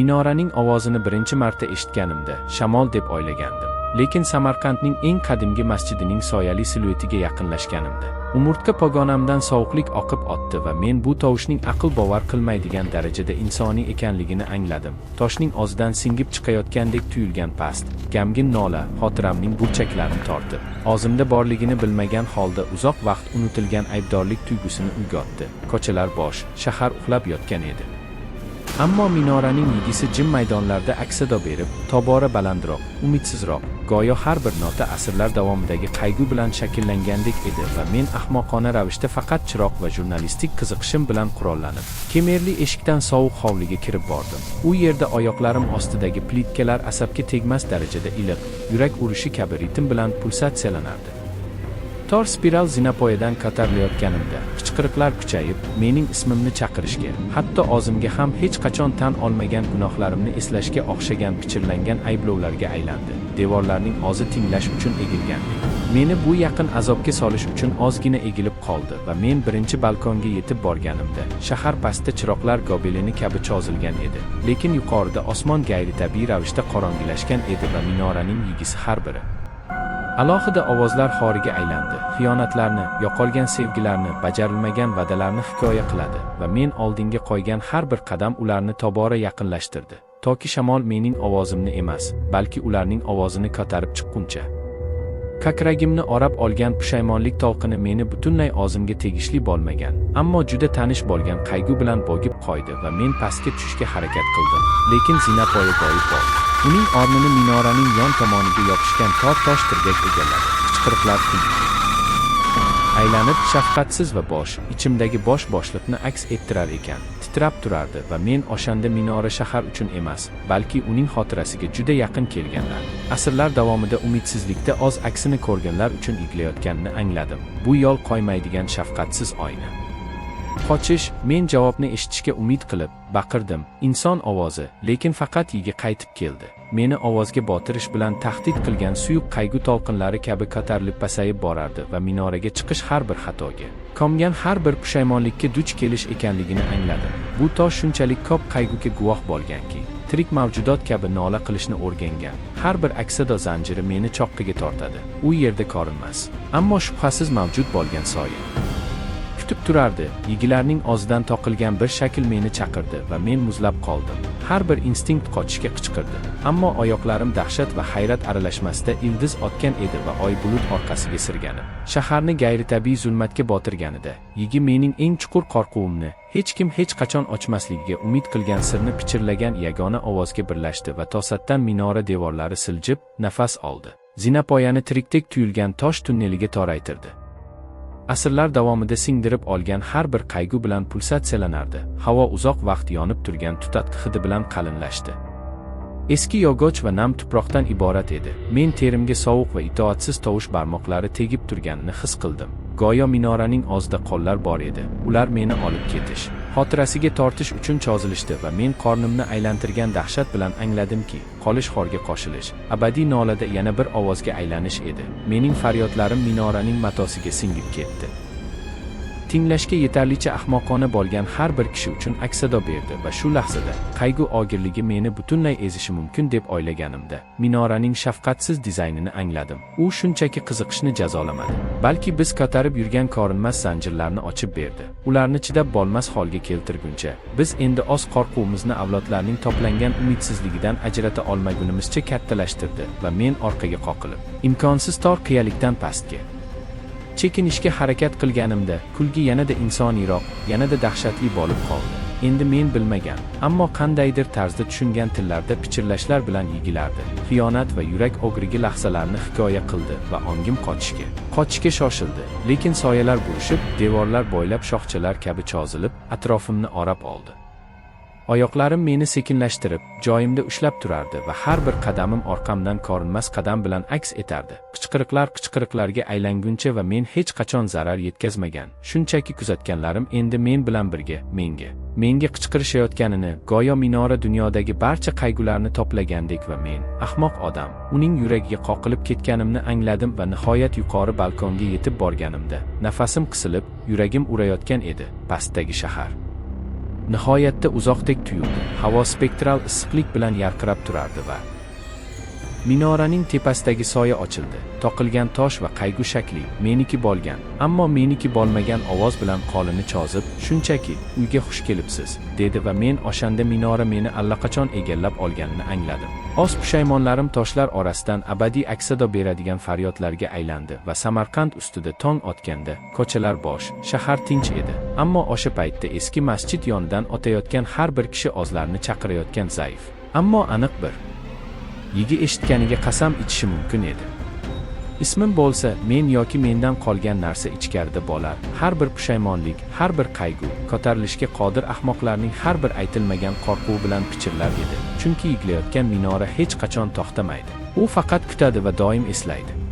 Minoraning ovozini birinchi marta eshitganimda shamol deb o'ylagandim. Lekin Samarqandning eng qadimgi masjidining soyali siluetiga yaqinlashganimda umurtqa pogonamdan sovuqlik oqib o'tdi va men bu tovushning aql bovar qilmaydigan darajada insoniy ekanligini angladim. Toshning ozidan singib chiqayotgandek tuyulgan past, gamgin nola xotiramning burchaklarini tortib, og'zimda borligini bilmagan holda uzoq vaqt unutilgan aybdorlik tuyg'usini uyg'otdi. Ko'chalar bo'sh, shahar uxlab yotgan edi. Ammo minoraning yigisi jim maydonlarda aksado berib, tobora balandroq, umidsizroq, go'yo har bir nota asrlar davomidagi qayg'u bilan shakllangandek edi va men ahmoqona ravishda faqat chiroq va jurnalistik qiziqishim bilan qurollanib, kemerli eshikdan sovuq hovliga kirib bordim. U yerda oyoqlarim ostidagi plitkalar asabga tegmas darajada iliq, yurak urishi kabi ritm bilan pulsatsiyalanardi. Tor spiral zinapoyadan ko'tarilayotganimda qichqiriqlar kuchayib, mening ismimni chaqirishga, hatto o'zimga ham hech qachon tan olmagan gunohlarimni eslashga o'xshagan pichirlangan ayblovlarga aylandi. Devorlarning o'zi tinglash uchun egilgandek. Meni bu yaqin azobga solish uchun ozgina egilib qoldi va men birinchi balkonga yetib borganimda shahar pastda chiroqlar gobeleni kabi cho'zilgan edi. Lekin yuqorida osmon g'ayritabiiy ravishda qorong'ilashgan edi va minoraning yigisi har biri alohida ovozlar xoriga aylandi. Xiyonatlarni, yo'qolgan sevgilarni, bajarilmagan va'dalarni hikoya qiladi va men oldinga qo'ygan har bir qadam ularni tobora yaqinlashtirdi. Toki shamol mening ovozimni emas, balki ularning ovozini ko'tarib chiqquncha. Ko'kragimni o'rab olgan pushaymonlik to'lqini meni butunlay o'zimga tegishli bo'lmagan, ammo juda tanish bo'lgan qayg'u bilan bo'g'ib qo'ydi va men pastga tushishga harakat qildim. Lekin zinapoya g'oyib bo'ldi. Uning o'rnini minoraning yon tomoniga yopishgan tor tosh tirgak egalladi. Qichqiriqlar kuldi. Aylanib shafqatsiz va ichimdagi boshliqni aks ettirar ekan, titrab turardi va men o'shanda minora shahar uchun emas, balki uning xotirasiga juda yaqin kelganlar, asrlar davomida umidsizlikda o'z aksini ko'rganlar uchun eglayotganini angladim. Bu yo'l qo'ymaydigan shafqatsiz oyna. Qochish, men javobni eshitishga umid qilib baqirdim. Inson ovozi, lekin faqat yigi qaytib keldi. Meni ovozga botirish bilan tahdid qilgan suyuq qayg'u to'lqinlari kabi ko'tarilib pasayib borardi va minoraga chiqish har bir xatoga, komgan har bir pushaymonlikka duch kelish ekanligini angladim. Bu tosh shunchalik ko'p qayg'uga guvoh bo'lganki, tirik mavjudot kabi nola qilishni o'rgangan. Har bir aksado zanjiri meni choqqiga tortadi. U yerda ko'rinmas, ammo shubhasiz mavjud bo'lgan soya kutib turardi. Yigilarning o'zidan toqilgan bir shakl meni chaqirdi va men muzlab qoldim. Har bir instinkt qochishga qichqirdi, ammo oyoqlarim dahshat va hayrat aralashmasida ildiz otgan edi va oy bulut orqasiga sirganib, shaharni g'ayritabiiy zulmatga botirganida, yigi mening eng chuqur qo'rquvimni, hech kim hech qachon ochmasligiga umid qilgan sirni pichirlagan yagona ovozga birlashdi va to'satdan minora devorlari siljib, nafas oldi. Zinapoyani tirikdek tuyulgan tosh tunneliga toraytirdi. Asrlar davomida singdirib olgan har bir qayg'u bilan pulsatsiyalanardi. Havo uzoq vaqt yonib turgan tutatqi hidi bilan qalinlashdi. Eski yog'och va nam tuproqdan iborat edi. Men terimga sovuq va itoatsiz tovush barmoqlari tegib turganini his qildim. Go'yo minoraning o'zida qo'llar bor edi. Ular meni olib ketish, xotirasiga tortish uchun cho'zilishdi va men qornimni aylantirgan dahshat bilan angladimki, qolish xorga qo'shilish, abadiy nolada yana bir ovozga aylanish edi. Mening faryodlarim minoraning matosiga singib ketdi. Tinglashga yetarlicha ahmoqona bo'lgan har bir kishi uchun aksado berdi va shu lahzada qayg'u og'irligi meni butunlay ezishi mumkin deb o'ylaganimda minoraning shafqatsiz dizaynini angladim. U shunchaki qiziqishni jazolamadi, balki biz ko'tarib yurgan ko'rinmas zanjirlarni ochib berdi. Ularni chidab bo'lmas holga keltirguncha biz endi o'z qo'rquvimizni avlodlarning toplangan umidsizligidan ajrata olmagunimizcha kattalashtirdi va men orqaga qoqilib, imkonsiz tor qiyalikdan pastga chekinishga harakat qilganimda kulgi yanada insoniyroq, yanada dahshatli bo'lib qoldi. Endi men bilmagan, ammo qandaydir tarzda tushungan tillarda pichirlashlar bilan yigilardi. Xiyonat va yurak o'grigi lahzalarni hikoya qildi va ongim qochishga shoshildi. Lekin soyalar burishib, devorlar bo'ylab shoxchalar kabi cho'zilib, atrofimni o'rab oldi. Oyoqlarim meni sekinlashtirib, joyimda ushlab turardi va har bir qadamim orqamdan ko'rinmas qadam bilan aks etardi. Qichqiriqlarga aylanguncha va men hech qachon zarar yetkazmagan, shunchaki kuzatganlarim endi men bilan birga, menga qichqirishayotganini, go'yo minora dunyodagi barcha qayg'ularni to'plagandek va men, ahmoq odam, uning yuragiga qoqilib ketganimni angladim va nihoyat yuqori balkonga yetib borganimda, nafasim qisilib, yuragim urayotgan edi. Pastdagi shahar nihoyatda uzoqdek tuyuldi. Havo spektral issiqlik bilan yarqirab turardi va minoraning tepasidagi soya ochildi. Toqilgan tosh va qayg'u shakli meniki bo'lgan, ammo meniki bo'lmagan ovoz bilan qolini chozib, shunchaki uyga xush kelibsiz, dedi va men o'shanda minora meni allaqachon egallab olganini angladim. Oz pushaymonlarim toshlar orasidan abadiy aksado beradigan faryodlarga aylandi va Samarqand ustida tong otganda ko'chalar bo'sh, shahar tinch edi. Ammo o'sha paytda eski masjid yonidan o'tayotgan har bir kishi o'zlarini chaqirayotgan zaif, ammo aniq bir yigi eshitganiga qasam ichishi mumkin edi. Ismim bo'lsa, men yoki mendan qolgan narsa ichkarida bo'lar. Har bir pushaymonlik, har bir qayg'u, ko'tarilishga qodir ahmoqlarning har bir aytilmagan qo'rquvi bilan pichirlar edi. Chunki yigilayotgan minora hech qachon to'xtamaydi. U faqat kutadi va doim eslaydi.